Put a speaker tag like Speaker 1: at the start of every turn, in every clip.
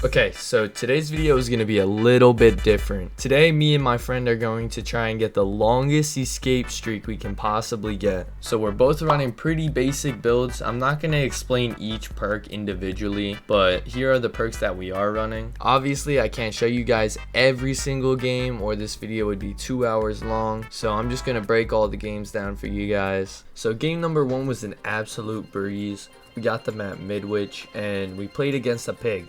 Speaker 1: Okay, so today's video is going to be a little bit different. Today, me and my friend are going to try and get the longest escape streak we can possibly get. So we're both running pretty basic builds. I'm not going to explain each perk individually, but here are the perks that we are running. Obviously, I can't show you guys every single game or this video would be 2 hours long. So I'm just going to break all the games down for you guys. So game number 1 was an absolute breeze. We got them at Midwich and we played against a pig.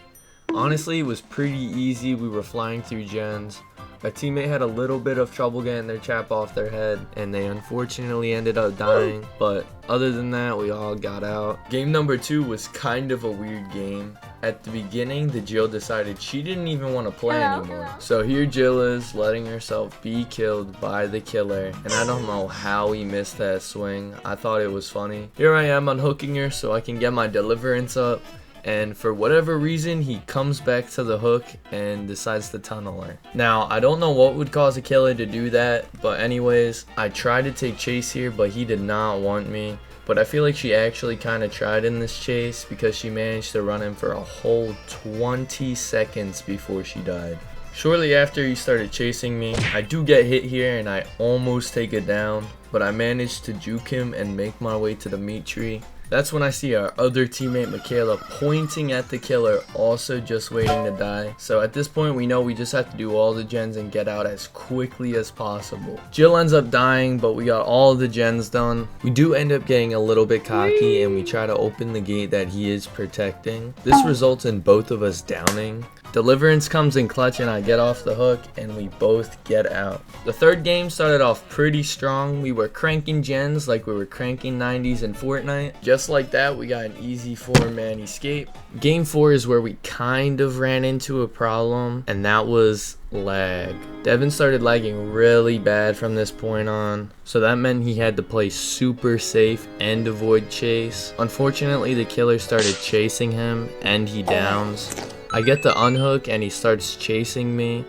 Speaker 1: Honestly, it was pretty easy. We were flying through gens. My teammate had a little bit of trouble getting their chap off their head, and they unfortunately ended up dying. But other than that, we all got out. Game number 2 was kind of a weird game. At the beginning, the Jill decided she didn't even want to play anymore. So here Jill is letting herself be killed by the killer, and I don't know how he missed that swing. I thought it was funny. Here I am unhooking her so I can get my deliverance up. And for whatever reason, he comes back to the hook and decides to tunnel her. Now, I don't know what would cause a killer to do that, but anyways, I tried to take chase here, but he did not want me. But I feel like she actually kind of tried in this chase because she managed to run him for a whole 20 seconds before she died. Shortly after he started chasing me, I do get hit here and I almost take it down, but I managed to juke him and make my way to the meat tree. That's when I see our other teammate Michaela pointing at the killer, also just waiting to die. So at this point we know we just have to do all the gens and get out as quickly as possible. Jill ends up dying, but we got all the gens done. We do end up getting a little bit cocky and we try to open the gate that he is protecting. This results in both of us downing. Deliverance comes in clutch and I get off the hook and we both get out. The third game started off pretty strong. We were cranking gens like we were cranking 90s in Fortnite. Just like that, we got an easy 4-man escape. Game 4 is where we kind of ran into a problem, and that was lag. Devin started lagging really bad from this point on, so that meant he had to play super safe and avoid chase. Unfortunately, the killer started chasing him and he downs. I get the unhook and he starts chasing me.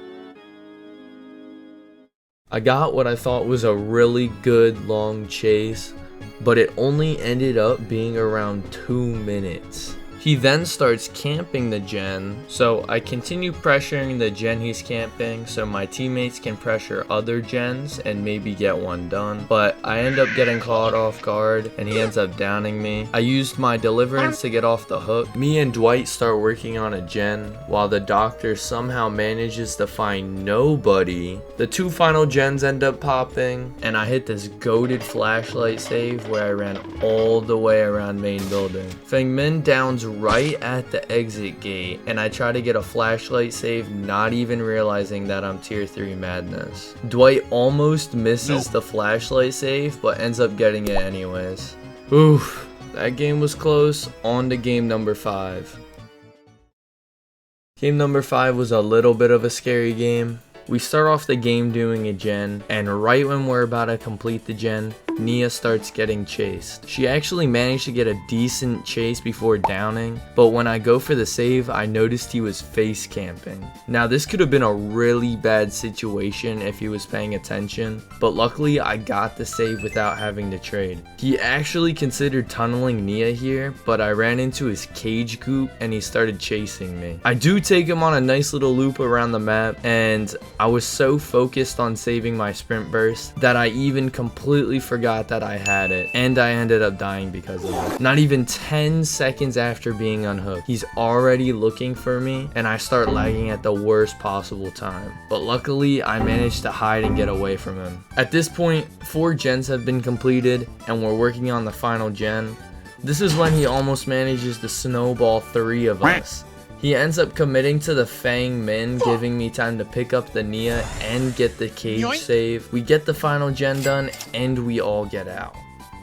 Speaker 1: I got what I thought was a really good long chase, but it only ended up being around 2 minutes. He then starts camping the gen, so I continue pressuring the gen he's camping so my teammates can pressure other gens and maybe get one done. But I end up getting caught off guard and he ends up downing me. I used my deliverance to get off the hook. Me and Dwight start working on a gen while the doctor somehow manages to find nobody. The 2 final gens end up popping and I hit this goated flashlight save where I ran all the way around main building. Feng Min downs right at the exit gate and I try to get a flashlight save, not even realizing that I'm tier 3 madness. Dwight almost misses the flashlight save but ends up getting it anyways. Oof, that game was close. On to game number 5. Game number 5 was a little bit of a scary game. We start off the game doing a gen, and right when we're about to complete the gen, Nia starts getting chased. She actually managed to get a decent chase before downing, but when I go for the save, I noticed he was face camping. Now this could have been a really bad situation if he was paying attention, but luckily I got the save without having to trade. He actually considered tunneling Nia here, but I ran into his cage goop and he started chasing me. I do take him on a nice little loop around the map, and I was so focused on saving my sprint burst that I even completely forgot that I had it, and I ended up dying because of it. Not even 10 seconds after being unhooked, he's already looking for me and I start lagging at the worst possible time. But luckily I managed to hide and get away from him. At this point, 4 gens have been completed and we're working on the final gen. This is when he almost manages to snowball 3 of us. He ends up committing to the Feng Min, giving me time to pick up the Nia and get the cage save. We get the final gen done and we all get out.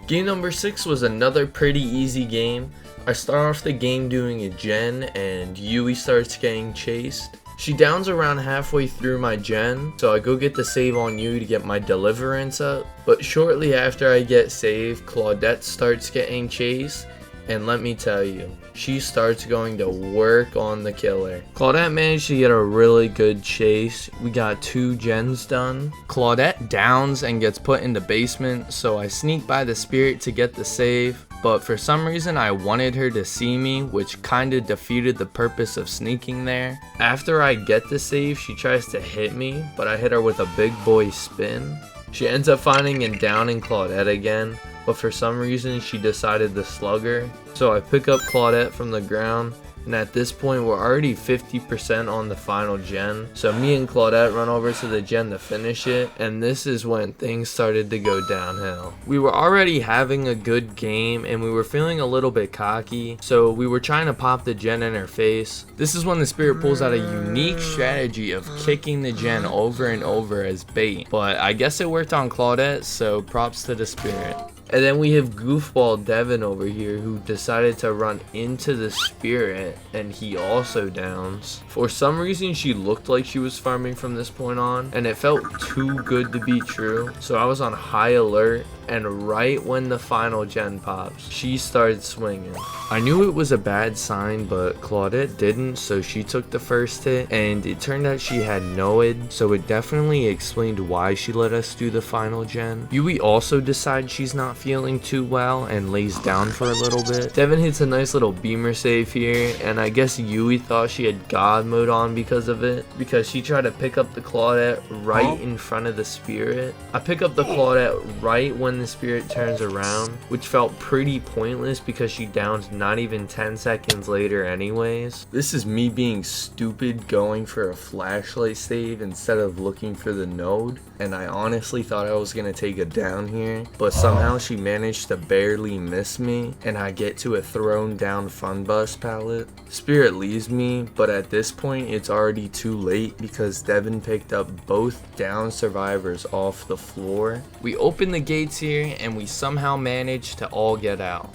Speaker 1: Game number 6 was another pretty easy game. I start off the game doing a gen and Yui starts getting chased. She downs around halfway through my gen, so I go get the save on Yui to get my deliverance up. But shortly after I get saved, Claudette starts getting chased. And let me tell you, she starts going to work on the killer. Claudette managed to get a really good chase. We got 2 gens done. Claudette downs and gets put in the basement, so I sneak by the spirit to get the save. But for some reason I wanted her to see me, which kinda defeated the purpose of sneaking there. After I get the save, she tries to hit me, but I hit her with a big boy spin. She ends up finding and downing Claudette again, but for some reason she decided to slug her. So I pick up Claudette from the ground, and at this point we're already 50% on the final gen. So me and Claudette run over to the gen to finish it, and this is when things started to go downhill. We were already having a good game and we were feeling a little bit cocky, so we were trying to pop the gen in her face. This is when the spirit pulls out a unique strategy of kicking the gen over and over as bait, but I guess it worked on Claudette, so props to the spirit. And then we have goofball Devin over here who decided to run into the spirit, and he also downs. For some reason she looked like she was farming from this point on, and it felt too good to be true, so I was on high alert. And right when the final gen pops, she started swinging. I knew it was a bad sign, but Claudette didn't, so she took the first hit, and it turned out she had no id, so it definitely explained why she let us do the final gen. Yui also decides she's not feeling too well and lays down for a little bit. Devin hits a nice little beamer save here, and I guess Yui thought she had God mode on because of it, because she tried to pick up the Claudette right in front of the spirit. I pick up the Claudette right when the spirit turns around, which felt pretty pointless because she downs not even 10 seconds later anyways. This is me being stupid going for a flashlight save instead of looking for the node, and I honestly thought I was gonna take a down here, but somehow she managed to barely miss me, and I get to a thrown down fun bus pallet. Spirit leaves me, but at this point it's already too late because Devin picked up both down survivors off the floor. We open the gates here and we somehow managed to all get out.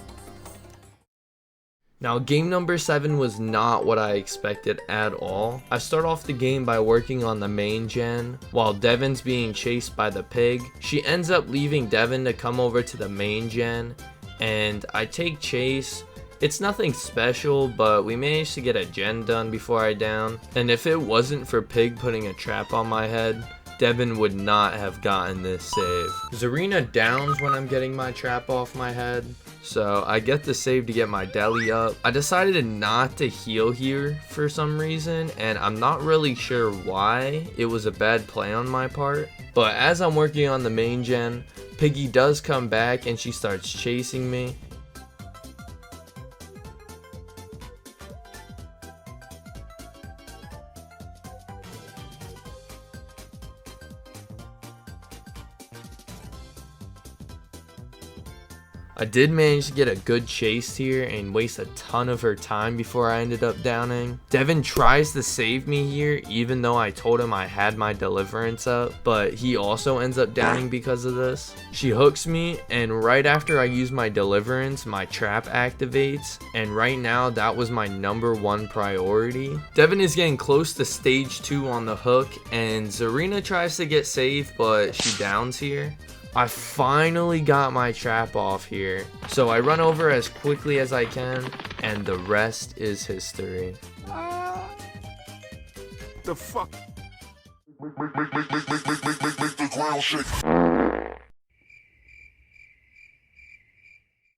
Speaker 1: Now game number 7 was not what I expected at all. I start off the game by working on the main gen while Devin's being chased by the pig. She ends up leaving Devin to come over to the main gen, and I take chase. It's nothing special, but we managed to get a gen done before I down, and if it wasn't for Pig putting a trap on my head, Devin would not have gotten this save. Zarina downs when I'm getting my trap off my head, so I get the save to get my deli up. I decided not to heal here for some reason, and I'm not really sure why. It was a bad play on my part, but as I'm working on the main gen, Piggy does come back and she starts chasing me. I did manage to get a good chase here and waste a ton of her time before I ended up downing. Devin tries to save me here even though I told him I had my deliverance up, but he also ends up downing because of this. She hooks me, and right after I use my deliverance, my trap activates, and right now that was my #1 priority. Devin is getting close to stage 2 on the hook, and Zarina tries to get saved, but she downs here. I finally got my trap off here, so I run over as quickly as I can, and the rest is history.
Speaker 2: The fuck? Make the ground shake.